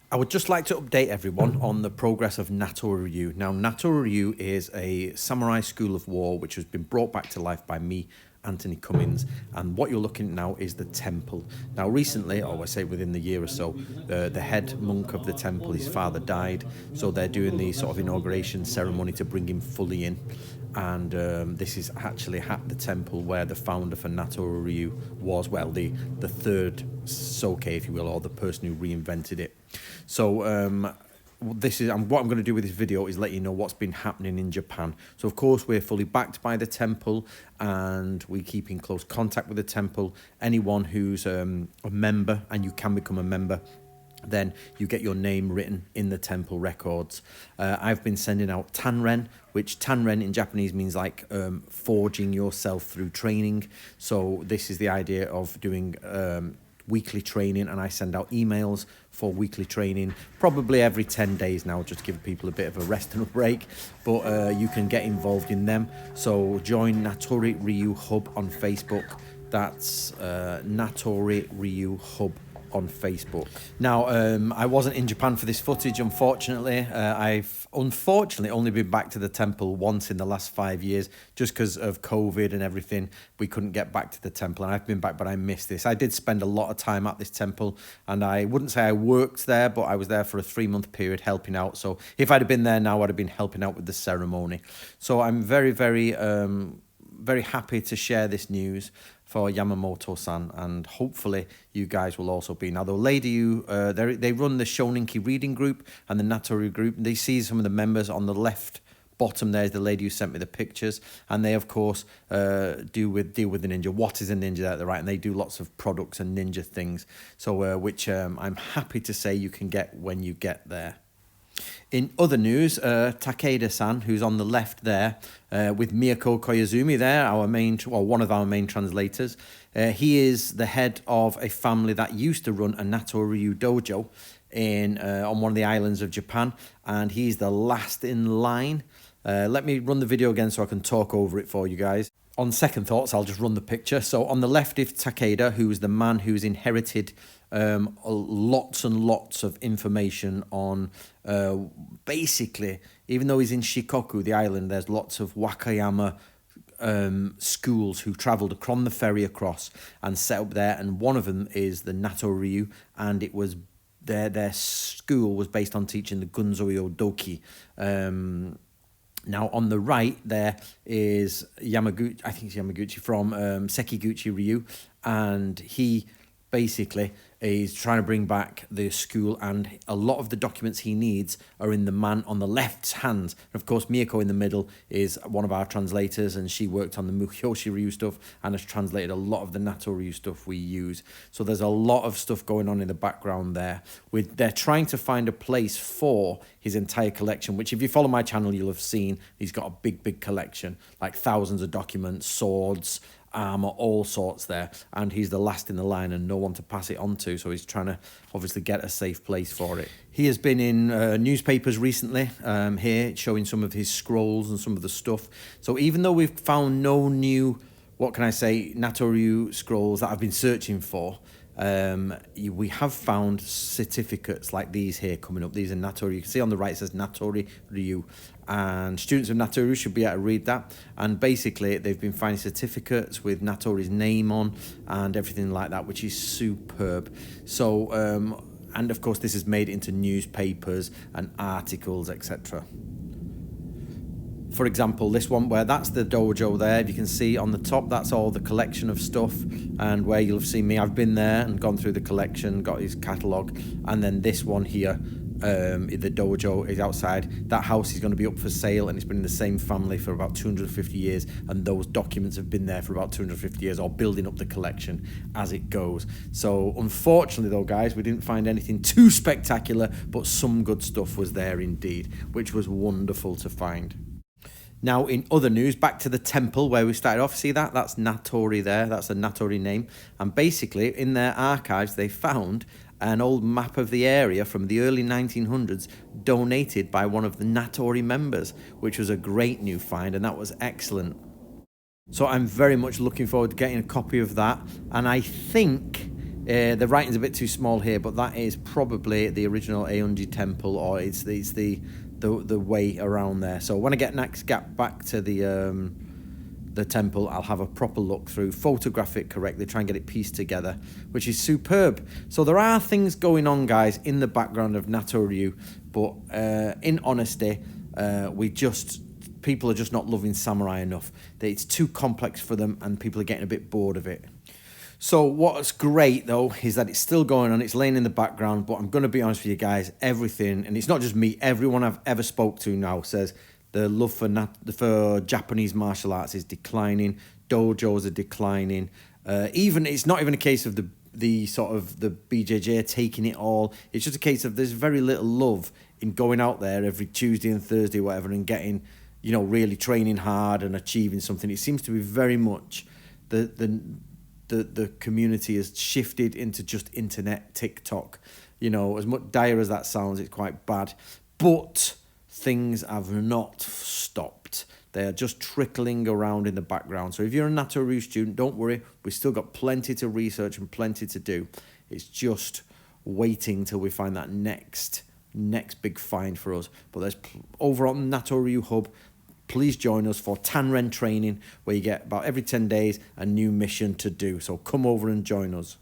I would just like to update everyone on the progress of Natori Ryu. Now, Natori Ryu is a samurai school of war which has been brought back to life by me, Anthony Cummins, and what you're looking at now is the temple. Now, recently, or I say within the year or so, the head monk of the temple, his father died, so they're doing the sort of inauguration ceremony to bring him fully in. And this is actually at the temple where the founder for Natori Ryu was, well, the third Soke, if you will, or the person who reinvented it. So this is what I'm going to do with this video is let you know what's been happening in Japan. So of course we're fully backed by the temple and we keep in close contact with the temple. Anyone who's a member, and you can become a member, then you get your name written in the temple records. I've been sending out tanren, which tanren in Japanese means like forging yourself through training. So this is the idea of doing weekly training, and I send out emails for weekly training probably every 10 days now, just to give people a bit of a rest and a break, but you can get involved in them. So join Natori Ryu Hub on Facebook. That's Natori Ryu Hub on Facebook. Now, I wasn't in Japan for this footage, unfortunately. I've unfortunately only been back to the temple once in the last 5 years, just because of COVID and everything. We couldn't get back to the temple, and I've been back, but I missed this. I did spend a lot of time at this temple, and I wouldn't say I worked there, but I was there for a 3-month period helping out. So if I'd have been there now, I'd have been helping out with the ceremony. So I'm very, very happy to share this news for Yamamoto-san, and hopefully you guys will also be. Now, the lady who they run the Shoninki reading group and the Natori group. They see some of the members on the left bottom. There's the lady who sent me the pictures, and they of course deal with the ninja. What is a ninja? At the right, and they do lots of products and ninja things. So which I'm happy to say you can get when you get there. In other news, Takeda-san, who's on the left there, with Miyako Koyazumi there, one of our main translators. He is the head of a family that used to run a Natori Ryu dojo on one of the islands of Japan, and he's the last in line. Let me run the video again so I can talk over it for you guys. On second thoughts, I'll just run the picture. So on the left is Takeda, who's the man who's inherited lots and lots of information on basically, even though he's in Shikoku, the island, there's lots of Wakayama schools who travelled across the ferry across and set up there, and one of them is the Natori Ryu, and it was their school was based on teaching the Gunzo Doki. Now, on the right, there is Yamaguchi, I think it's Yamaguchi, from Sekiguchi Ryu, and he basically is trying to bring back the school, and a lot of the documents he needs are in the man on the left's hands. And of course, Miyako in the middle is one of our translators, and she worked on the Muhyoshi Ryu stuff and has translated a lot of the Natori Ryu stuff we use. So there's a lot of stuff going on in the background there. They're trying to find a place for his entire collection, which if you follow my channel, you'll have seen he's got a big collection, like thousands of documents, swords, armor, all sorts there, and he's the last in the line and no one to pass it on to, so he's trying to obviously get a safe place for it. He has been in newspapers recently here, showing some of his scrolls and some of the stuff. So even though we've found no new, what can I say, Natori Ryu scrolls that I've been searching for, we have found certificates like these here coming up. These are Natori. You can see on the right it says Natori Ryu, and students of Natori Ryu should be able to read that. And basically, they've been finding certificates with Natori's name on and everything like that, which is superb. So, and of course, this has made it into newspapers and articles, etc. For example, this one where that's the dojo there, if you can see on the top, that's all the collection of stuff, and where you'll have seen me, I've been there and gone through the collection, got his catalogue, and then this one here, the dojo is outside. That house is going to be up for sale, and it's been in the same family for about 250 years, and those documents have been there for about 250 years, or building up the collection as it goes. So unfortunately though, guys, we didn't find anything too spectacular, but some good stuff was there indeed, which was wonderful to find. Now, in other news, back to the temple where we started off. See that? That's Natori there. That's a Natori name. And basically, in their archives, they found an old map of the area from the early 1900s donated by one of the Natori members, which was a great new find, and that was excellent. So I'm very much looking forward to getting a copy of that. And I think The writing's a bit too small here, but that is probably the original Aonji temple, or it's the way around there. So when I get back to the temple, I'll have a proper look through, photograph it correctly, try and get it pieced together, which is superb. So there are things going on, guys, in the background of Natori Ryu, but in honesty, people are just not loving samurai enough. It's too complex for them, and people are getting a bit bored of it. So what's great, though, is that it's still going on. It's laying in the background, but I'm going to be honest with you guys, everything, and it's not just me, everyone I've ever spoke to now says the love for Japanese martial arts is declining. Dojos are declining. It's not even a case of the sort of the BJJ taking it all. It's just a case of there's very little love in going out there every Tuesday and Thursday, whatever, and getting, really training hard and achieving something. It seems to be very much the community has shifted into just internet, TikTok. As much dire as that sounds, it's quite bad. But things have not stopped. They are just trickling around in the background. So if you're a Natori Ryu student, don't worry. We've still got plenty to research and plenty to do. It's just waiting till we find that next big find for us. But there's over on Natori Ryu Hub, please join us for Tanren training, where you get about every 10 days a new mission to do. So come over and join us.